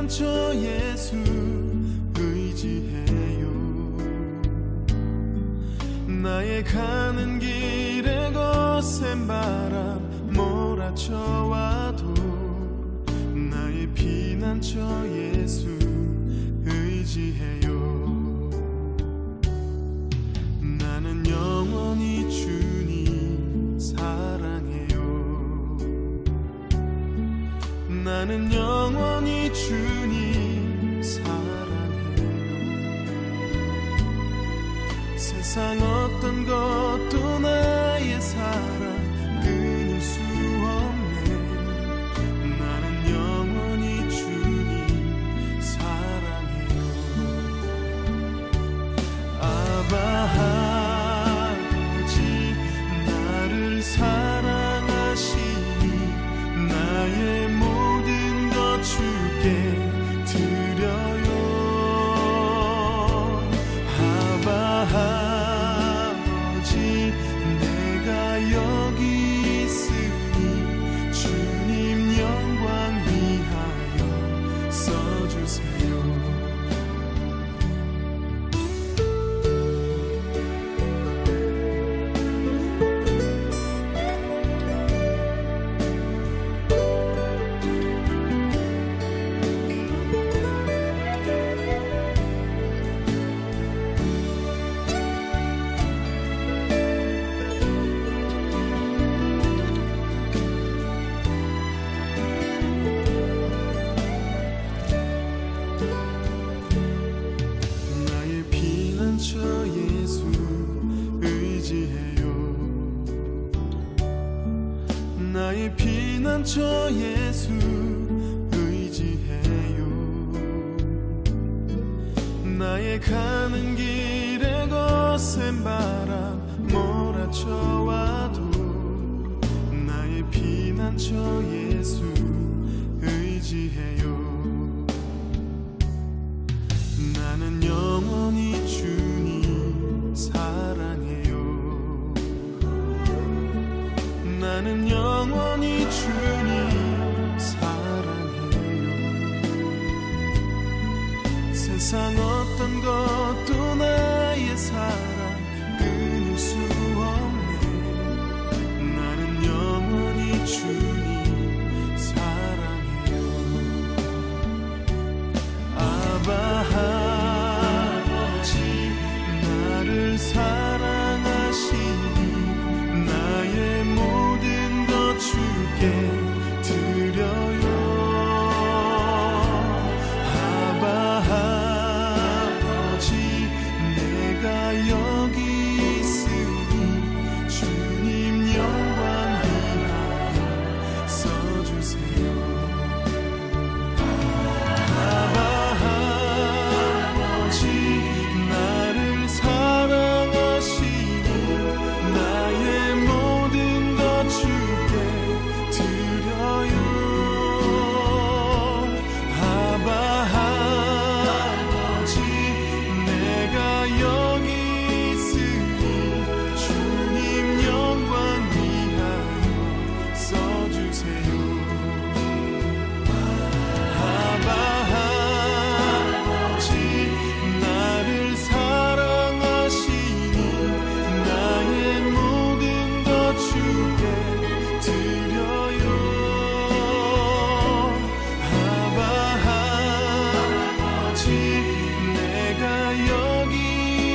피난처 예수 의지해요. 나의 가는 길에 거센 바람 몰아쳐와도 나의 피난처 예수 의지해요. 나는 영원히 주님 사랑해요. 나는 영원히 주님 사랑해요. 세상 어떤 것도 나의 사랑 끊을 수 없네. 나는 영원히 주님 사랑해요. 아바 아버지 나를 사랑하시니 나의 모든 것 주께 드려요. 아바 아버지 내가 여기 있으니 주님 영광 위하여 써주세요. 나의 피난처 예수 의지해요. 나의 피난처 예수 의지해요. 나의 가는 길에 거센 바람 몰아쳐와도 나의 피난처 예수 의지해요. 나는 영원히 주님 사랑해요. 나는 영원히 주님 사랑해요. 세상 어떤 것도 나의 사랑 끊을 수 없네. 나는 영원히 주님 사랑해요. 아바 아버지 나를 사랑하시니 나의 모든 것 주께 드려요. 아바 아버지 내가 여기 있으니 주님 영광 위하여 써주세요. 나를 사랑하시니 나의 모든 것 주께 드려요. 아바 아버지 내가 여기 있으니 주님 영광 위하여 써주세요. 나를 사랑하시니 나의 모든 것 주께 드려요. 아버지 내가 여기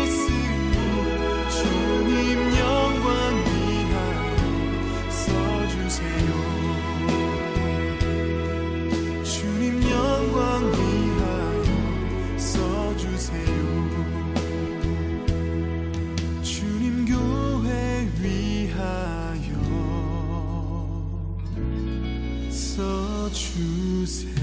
있으니 주님 영광 위하여 써주세요. 주님 영광 위하여 써주세요. 주님 교회 위하여 써주세요.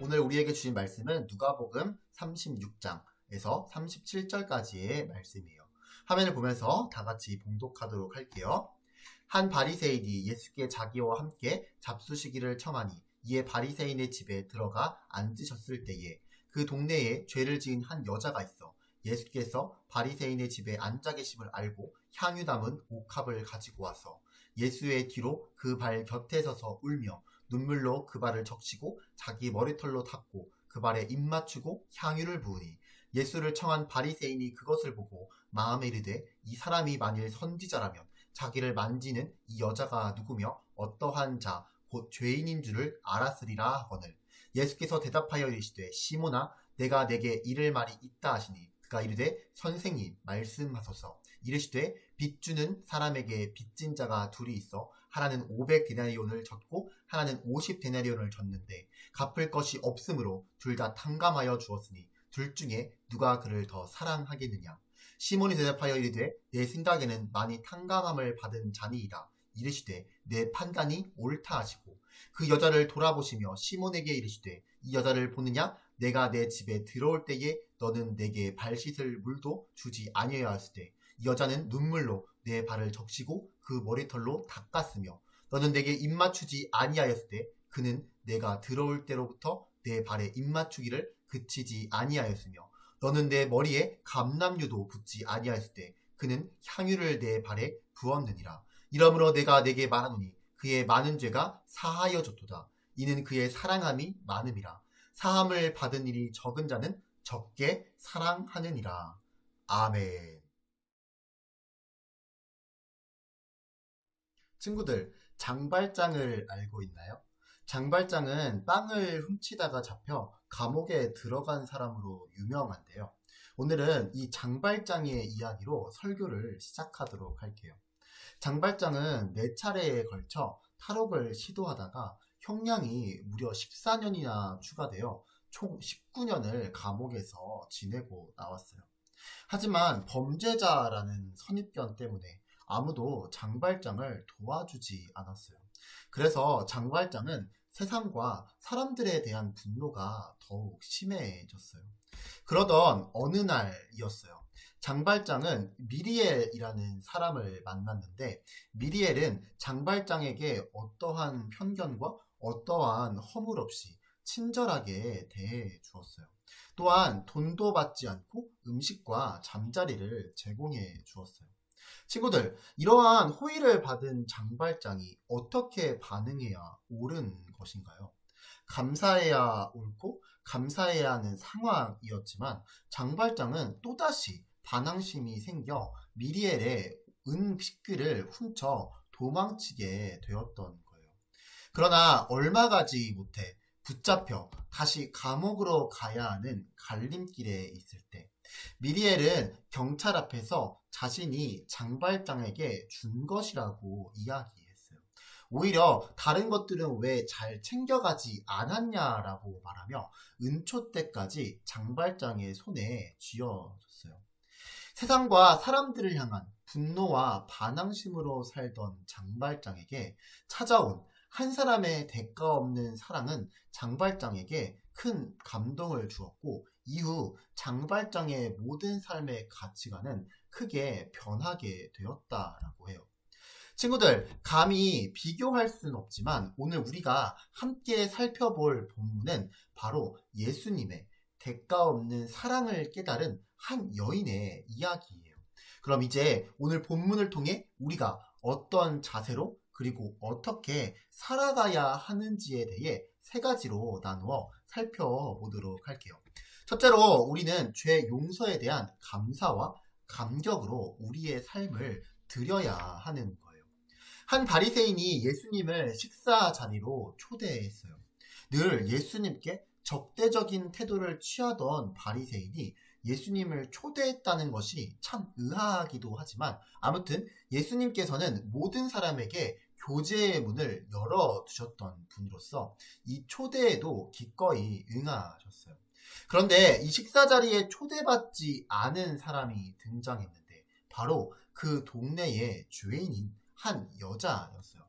오늘 우리에게 주신 말씀은 누가복음 36장에서 37절까지의 말씀이에요. 화면을 보면서 다 같이 봉독하도록 할게요. 한 바리새인이 예수께 자기와 함께 잡수시기를 청하니 이에 바리새인의 집에 들어가 앉으셨을 때에 그 동네에 죄를 지은 한 여자가 있어 예수께서 바리새인의 집에 앉아 계심을 알고 향유 담은 옥합을 가지고 와서 예수의 뒤로 그 발 곁에 서서 울며 눈물로 그 발을 적시고 자기 머리털로 닦고 그 발에 입 맞추고 향유를 부으니 예수를 청한 바리새인이 그것을 보고 마음에 이르되 이 사람이 만일 선지자라면 자기를 만지는 이 여자가 누구며 어떠한 자 곧 죄인인 줄을 알았으리라 하거늘 예수께서 대답하여 이르시되 시몬아 내가 내게 이를 말이 있다 하시니 그가 이르되 선생님 말씀하소서 이르시되 빚주는 사람에게 빚진 자가 둘이 있어 하나는 500데나리온을 졌고 하나는 50데나리온을 졌는데 갚을 것이 없으므로 둘 다 탕감하여 주었으니 둘 중에 누가 그를 더 사랑하겠느냐 시몬이 대답하여 이르되 내 생각에는 많이 탕감함을 받은 자니이다 이르시되 내 판단이 옳다 하시고 그 여자를 돌아보시며 시몬에게 이르시되 이 여자를 보느냐 내가 내 집에 들어올 때에 너는 내게 발 씻을 물도 주지 아니하였으되 이 여자는 눈물로 내 발을 적시고 그 머리털로 닦았으며 너는 내게 입 맞추지 아니하였으되 그는 내가 들어올 때로부터 내 발에 입 맞추기를 그치지 아니하였으며 너는 내 머리에 감람유도 붓지 아니하였으되 그는 향유를 내 발에 부었느니라 이러므로 내가 내게 말하노니 그의 많은 죄가 사하여졌도다 이는 그의 사랑함이 많음이라 사함을 받은 일이 적은 자는 적게 사랑하느니라. 아멘. 친구들, 장발장을 알고 있나요? 장발장은 빵을 훔치다가 잡혀 감옥에 들어간 사람으로 유명한데요. 오늘은 이 장발장의 이야기로 설교를 시작하도록 할게요. 장발장은 4차례에 걸쳐 탈옥을 시도하다가 형량이 무려 14년이나 추가되어 총 19년을 감옥에서 지내고 나왔어요. 하지만 범죄자라는 선입견 때문에 아무도 장발장을 도와주지 않았어요. 그래서 장발장은 세상과 사람들에 대한 분노가 더욱 심해졌어요. 그러던 어느 날이었어요. 장발장은 미리엘이라는 사람을 만났는데 미리엘은 장발장에게 어떠한 편견과 어떠한 허물 없이 친절하게 대해 주었어요. 또한 돈도 받지 않고 음식과 잠자리를 제공해 주었어요. 친구들, 이러한 호의를 받은 장발장이 어떻게 반응해야 옳은 것인가요? 감사해야 옳고 감사해야 하는 상황이었지만 장발장은 또다시 반항심이 생겨 미리엘의 은식귀를 훔쳐 도망치게 되었던 거예요. 그러나 얼마 가지 못해 붙잡혀 다시 감옥으로 가야 하는 갈림길에 있을 때 미리엘은 경찰 앞에서 자신이 장발장에게 준 것이라고 이야기했어요. 오히려 다른 것들은 왜 잘 챙겨가지 않았냐라고 말하며 은초대까지 장발장의 손에 쥐어줬어요. 세상과 사람들을 향한 분노와 반항심으로 살던 장발장에게 찾아온 한 사람의 대가 없는 사랑은 장발장에게 큰 감동을 주었고 이후 장발장의 모든 삶의 가치관은 크게 변하게 되었다라고 해요. 친구들, 감히 비교할 수는 없지만 오늘 우리가 함께 살펴볼 본문은 바로 예수님의 대가 없는 사랑을 깨달은 한 여인의 이야기예요. 그럼 이제 오늘 본문을 통해 우리가 어떤 자세로 그리고 어떻게 살아가야 하는지에 대해 3가지로 나누어 살펴보도록 할게요. 첫째로 우리는 죄 용서에 대한 감사와 감격으로 우리의 삶을 드려야 하는 거예요. 한 바리새인이 예수님을 식사 자리로 초대했어요. 늘 예수님께 적대적인 태도를 취하던 바리새인이 예수님을 초대했다는 것이 참 의아하기도 하지만 아무튼 예수님께서는 모든 사람에게 교제의 문을 열어두셨던 분으로서 이 초대에도 기꺼이 응하셨어요. 그런데 이 식사 자리에 초대받지 않은 사람이 등장했는데 바로 그 동네의 죄인인 한 여자였어요.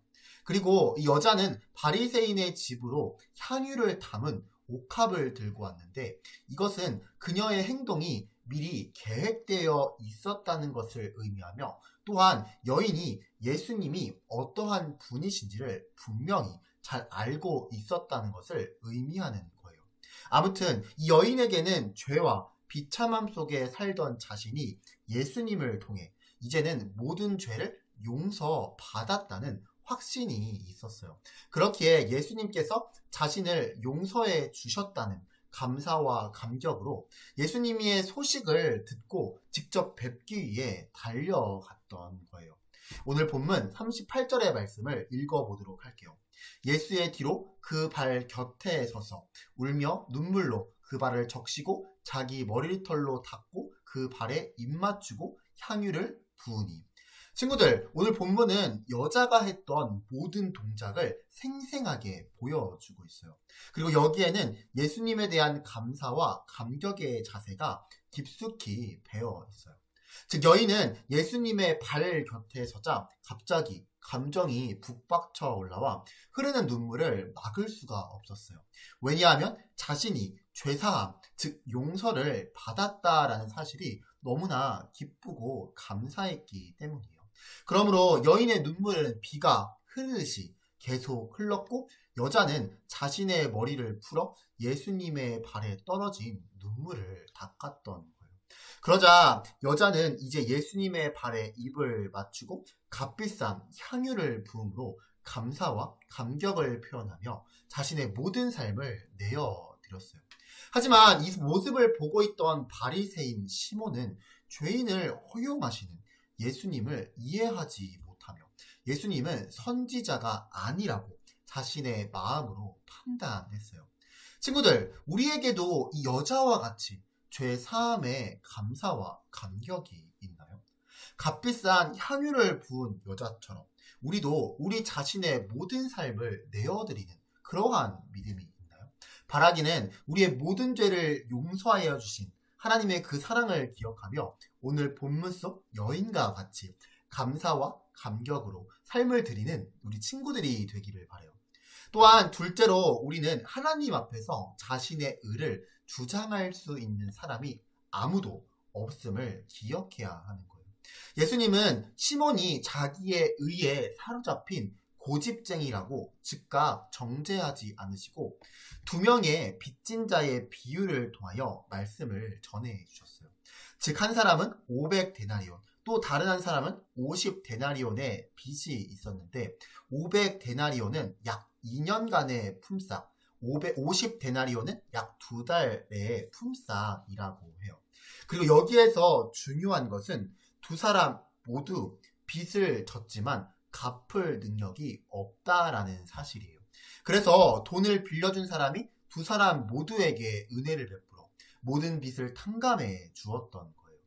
그리고 이 여자는 바리새인의 집으로 향유를 담은 옥합을 들고 왔는데 이것은 그녀의 행동이 미리 계획되어 있었다는 것을 의미하며 또한 여인이 예수님이 어떠한 분이신지를 분명히 잘 알고 있었다는 것을 의미하는 거예요. 아무튼 이 여인에게는 죄와 비참함 속에 살던 자신이 예수님을 통해 이제는 모든 죄를 용서받았다는 확신이 있었어요. 그렇기에 예수님께서 자신을 용서해 주셨다는 감사와 감격으로 예수님의 소식을 듣고 직접 뵙기 위해 달려갔던 거예요. 오늘 본문 38절의 말씀을 읽어보도록 할게요. 예수의 뒤로 그 발 곁에 서서 울며 눈물로 그 발을 적시고 자기 머리털로 닦고 그 발에 입 맞추고 향유를 부으니. 친구들, 오늘 본문은 여자가 했던 모든 동작을 생생하게 보여주고 있어요. 그리고 여기에는 예수님에 대한 감사와 감격의 자세가 깊숙이 배어 있어요. 즉 여인은 예수님의 발 곁에 서자 갑자기 감정이 북받쳐 올라와 흐르는 눈물을 막을 수가 없었어요. 왜냐하면 자신이 죄사함, 즉 용서를 받았다라는 사실이 너무나 기쁘고 감사했기 때문이에요. 그러므로 여인의 눈물은 비가 흐르듯이 계속 흘렀고 여자는 자신의 머리를 풀어 예수님의 발에 떨어진 눈물을 닦았던 거예요. 그러자 여자는 이제 예수님의 발에 입을 맞추고 값비싼 향유를 부음으로 감사와 감격을 표현하며 자신의 모든 삶을 내어드렸어요. 하지만 이 모습을 보고 있던 바리새인 시몬은 죄인을 허용하시는 예수님을 이해하지 못하며 예수님은 선지자가 아니라고 자신의 마음으로 판단했어요. 친구들, 우리에게도 이 여자와 같이 죄 사함에 감사와 감격이 있나요? 값비싼 향유를 부은 여자처럼 우리도 우리 자신의 모든 삶을 내어드리는 그러한 믿음이 있나요? 바라기는 우리의 모든 죄를 용서하여 주신 하나님의 그 사랑을 기억하며 오늘 본문 속 여인과 같이 감사와 감격으로 삶을 드리는 우리 친구들이 되기를 바라요. 또한 둘째로 우리는 하나님 앞에서 자신의 의를 주장할 수 있는 사람이 아무도 없음을 기억해야 하는 거예요. 예수님은 시몬이 자기의 의에 사로잡힌 고집쟁이라고 즉각 정죄하지 않으시고 두 명의 빚진 자의 비유를 통하여 말씀을 전해 주셨어요. 즉 한 사람은 500데나리온, 또 다른 한 사람은 50데나리온의 빚이 있었는데 500데나리온은 약 2년간의 품삯, 50데나리온은 약 2달의 품삯이라고 해요. 그리고 여기에서 중요한 것은 두 사람 모두 빚을 졌지만 갚을 능력이 없다라는 사실이에요. 그래서 돈을 빌려준 사람이 두 사람 모두에게 은혜를 베풀어 모든 빚을 탕감해 주었던 거예요.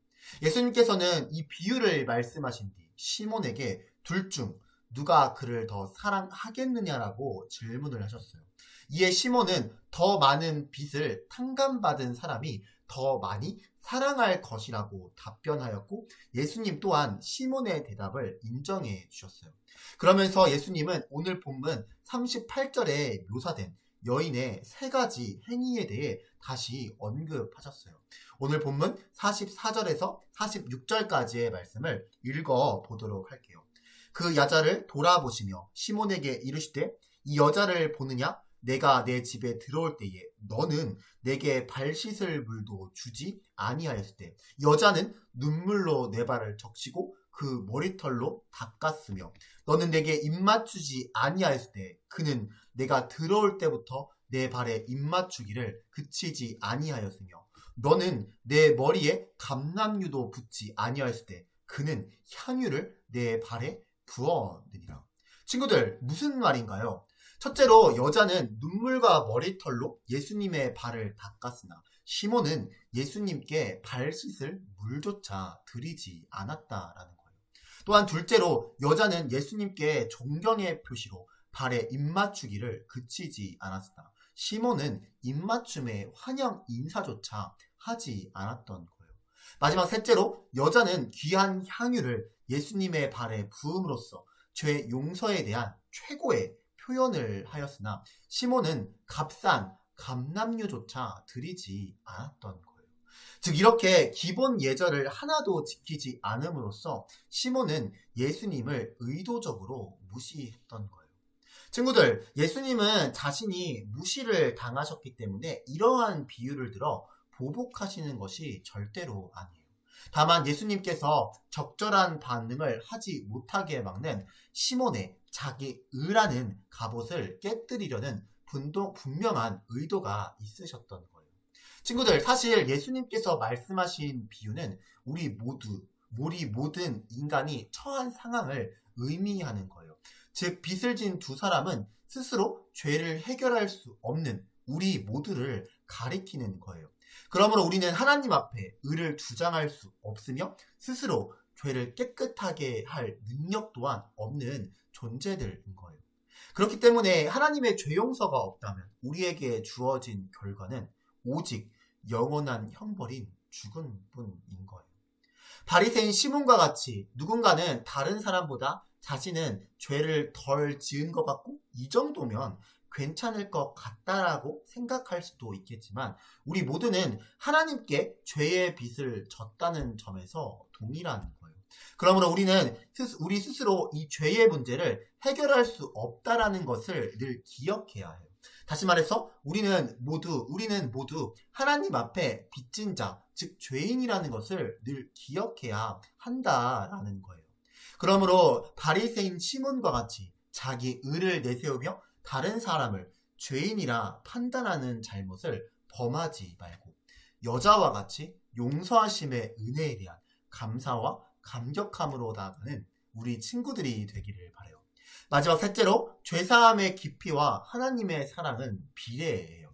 예수님께서는 이 비유를 말씀하신 뒤 시몬에게 둘 중 누가 그를 더 사랑하겠느냐라고 질문을 하셨어요. 이에 시몬은 더 많은 빚을 탕감받은 사람이 더 많이 사랑할 것이라고 답변하였고 예수님 또한 시몬의 대답을 인정해 주셨어요. 그러면서 예수님은 오늘 본문 38절에 묘사된 여인의 세 가지 행위에 대해 다시 언급하셨어요. 오늘 본문 44절에서 46절까지의 말씀을 읽어보도록 할게요. 그 여자를 돌아보시며 시몬에게 이르시되 이 여자를 보느냐? 내가 내 집에 들어올 때에 너는 내게 발 씻을 물도 주지 아니하였을 때 여자는 눈물로 내 발을 적시고 그 머리털로 닦았으며 너는 내게 입 맞추지 아니하였을 때 그는 내가 들어올 때부터 내 발에 입 맞추기를 그치지 아니하였으며 너는 내 머리에 감람유도 붓지 아니하였을 때 그는 향유를 내 발에 부어느니라. 친구들, 무슨 말인가요? 첫째로 여자는 눈물과 머리털로 예수님의 발을 닦았으나 시몬은 예수님께 발 씻을 물조차 드리지 않았다라는 거예요. 또한 둘째로 여자는 예수님께 존경의 표시로 발에 입맞추기를 그치지 않았으나 시몬은 입맞춤에 환영 인사조차 하지 않았던 거예요. 마지막 셋째로 여자는 귀한 향유를 예수님의 발에 부음으로써 죄 용서에 대한 최고의 표현을 하였으나 시몬은 값싼 감람유조차 드리지 않았던 거예요. 즉 이렇게 기본 예절을 하나도 지키지 않음으로써 시몬은 예수님을 의도적으로 무시했던 거예요. 친구들, 예수님은 자신이 무시를 당하셨기 때문에 이러한 비유를 들어 보복하시는 것이 절대로 아니에요. 다만 예수님께서 적절한 반응을 하지 못하게 막는 시몬의 자기 의라는 갑옷을 깨뜨리려는 분명한 의도가 있으셨던 거예요. 친구들, 사실 예수님께서 말씀하신 비유는 우리 모든 인간이 처한 상황을 의미하는 거예요. 즉, 빚을 진 두 사람은 스스로 죄를 해결할 수 없는 우리 모두를 가리키는 거예요. 그러므로 우리는 하나님 앞에 의를 주장할 수 없으며 스스로 죄를 깨끗하게 할 능력 또한 없는 존재들인 거예요. 그렇기 때문에 하나님의 죄 용서가 없다면 우리에게 주어진 결과는 오직 영원한 형벌인 죽은 뿐인 거예요. 바리새인 시몬과 같이 누군가는 다른 사람보다 자신은 죄를 덜 지은 것 같고 이 정도면 괜찮을 것 같다라고 생각할 수도 있겠지만 우리 모두는 하나님께 죄의 빚을 졌다는 점에서 동일한 거예요. 그러므로 우리는 우리 스스로 이 죄의 문제를 해결할 수 없다라는 것을 늘 기억해야 해요. 다시 말해서 우리는 모두 하나님 앞에 빚진 자, 즉 죄인이라는 것을 늘 기억해야 한다라는 거예요. 그러므로 바리새인 시몬과 같이 자기 의를 내세우며 다른 사람을 죄인이라 판단하는 잘못을 범하지 말고 여자와 같이 용서하심의 은혜에 대한 감사와 감격함으로 나아가는 우리 친구들이 되기를 바라요. 마지막 셋째로 죄사함의 깊이와 하나님의 사랑은 비례해요.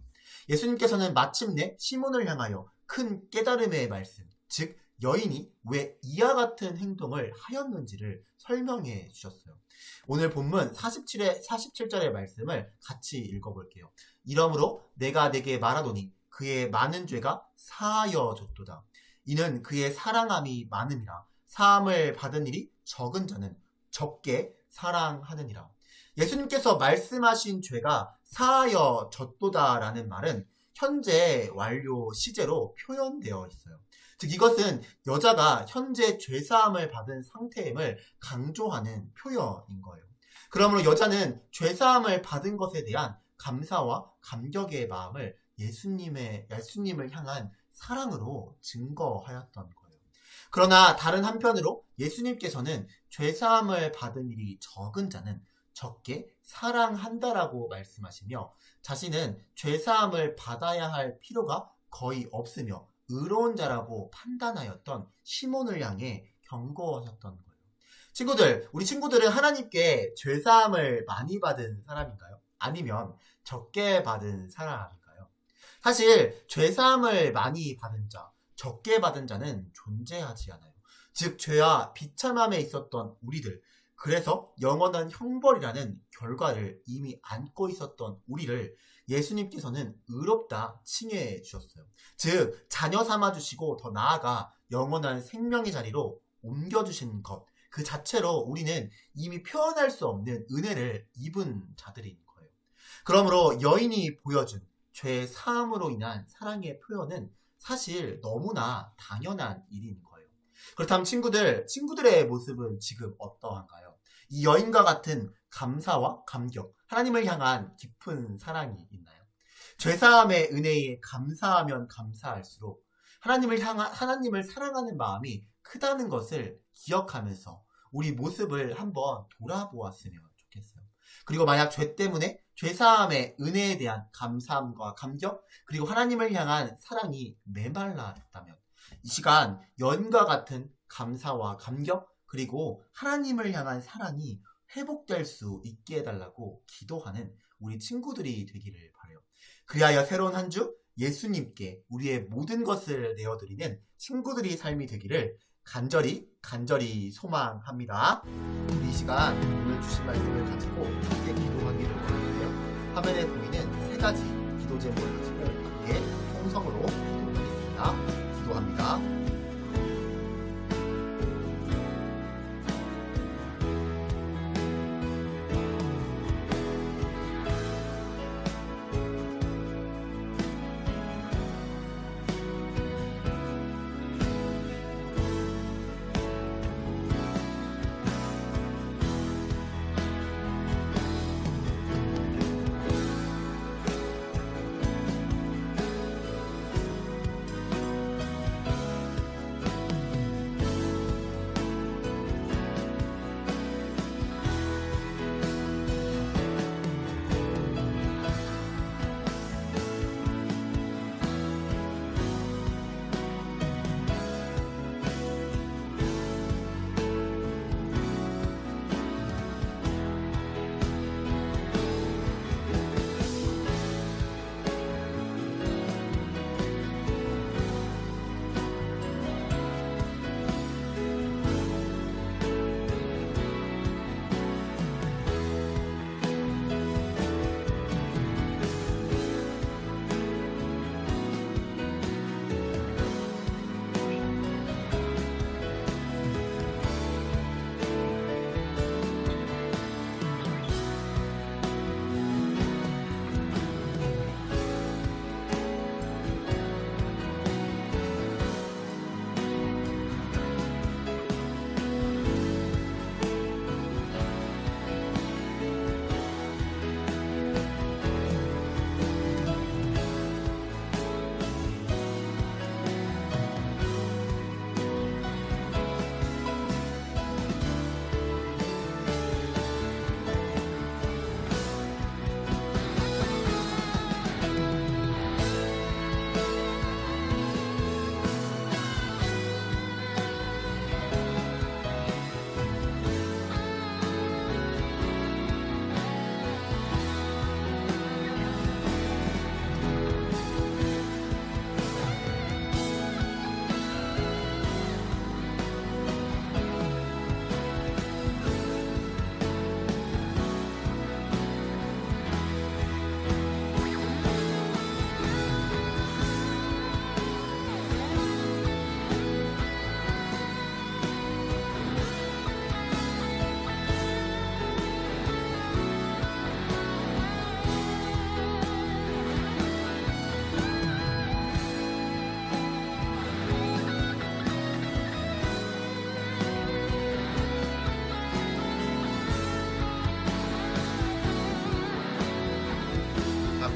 예수님께서는 마침내 시몬을 향하여 큰 깨달음의 말씀, 즉 여인이 왜 이와 같은 행동을 하였는지를 설명해 주셨어요. 오늘 본문 47절의 말씀을 같이 읽어볼게요. 이러므로 내가 내게 말하노니 그의 많은 죄가 사하여졌도다. 이는 그의 사랑함이 많음이라. 사함을 받은 일이 적은 자는 적게 사랑하느니라. 예수님께서 말씀하신 죄가 사하여졌도다라는 말은 현재 완료 시제로 표현되어 있어요. 즉 이것은 여자가 현재 죄사함을 받은 상태임을 강조하는 표현인 거예요. 그러므로 여자는 죄사함을 받은 것에 대한 감사와 감격의 마음을 예수님을 향한 사랑으로 증거하였던 거예요. 그러나 다른 한편으로 예수님께서는 죄사함을 받은 일이 적은 자는 적게 사랑한다라고 말씀하시며 자신은 죄사함을 받아야 할 필요가 거의 없으며 의로운 자라고 판단하였던 시몬을 향해 경고하셨던 거예요. 친구들, 우리 친구들은 하나님께 죄사함을 많이 받은 사람인가요? 아니면 적게 받은 사람인가요? 사실 죄사함을 많이 받은 자, 적게 받은 자는 존재하지 않아요. 즉 죄와 비참함에 있었던 우리들, 그래서 영원한 형벌이라는 결과를 이미 안고 있었던 우리를 예수님께서는 의롭다 칭해 주셨어요. 즉 자녀 삼아 주시고 더 나아가 영원한 생명의 자리로 옮겨주신 것, 그 자체로 우리는 이미 표현할 수 없는 은혜를 입은 자들인 거예요. 그러므로 여인이 보여준 죄 사함으로 인한 사랑의 표현은 사실 너무나 당연한 일인 거예요. 그렇다면 친구들의 모습은 지금 어떠한가요? 이 여인과 같은 감사와 감격, 하나님을 향한 깊은 사랑이 있나요? 죄사함의 은혜에 감사하면 감사할수록 하나님을 사랑하는 마음이 크다는 것을 기억하면서 우리 모습을 한번 돌아보았으면 좋겠어요. 그리고 만약 죄 때문에 죄사함의 은혜에 대한 감사함과 감격, 그리고 하나님을 향한 사랑이 메말라 있다면 이 시간 여인과 같은 감사와 감격, 그리고 하나님을 향한 사랑이 회복될 수 있게 해달라고 기도하는 우리 친구들이 되기를 바라요. 그리하여 새로운 한 주 예수님께 우리의 모든 것을 내어드리는 친구들이 삶이 되기를 간절히 소망합니다. 우리 이 시간 오늘 주신 말씀을 가지고 함께 기도하기를 원하는데요. 화면에 보이는 세 가지 기도 제목을 가지고 함께 통성으로 기도하겠습니다. 기도합니다.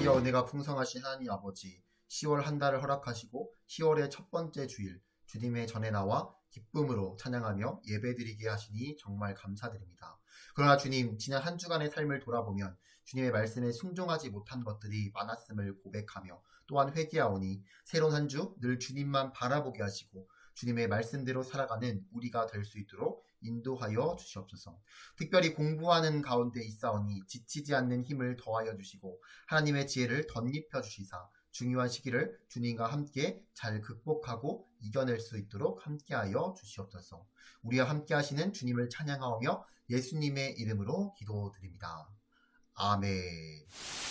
자비와 은혜가 풍성하신 하나님 아버지, 10월 한 달을 허락하시고 10월의 첫 번째 주일 주님의 전에 나와 기쁨으로 찬양하며 예배드리게 하시니 정말 감사드립니다. 그러나 주님, 지난 한 주간의 삶을 돌아보면 주님의 말씀에 순종하지 못한 것들이 많았음을 고백하며 또한 회개하오니 새로운 한 주 늘 주님만 바라보게 하시고 주님의 말씀대로 살아가는 우리가 될 수 있도록 인도하여 주시옵소서. 특별히 공부하는 가운데 있사오니 지치지 않는 힘을 더하여 주시고 하나님의 지혜를 덧입혀 주시사 중요한 시기를 주님과 함께 잘 극복하고 이겨낼 수 있도록 함께하여 주시옵소서. 우리와 함께 하시는 주님을 찬양하오며 예수님의 이름으로 기도드립니다. 아멘.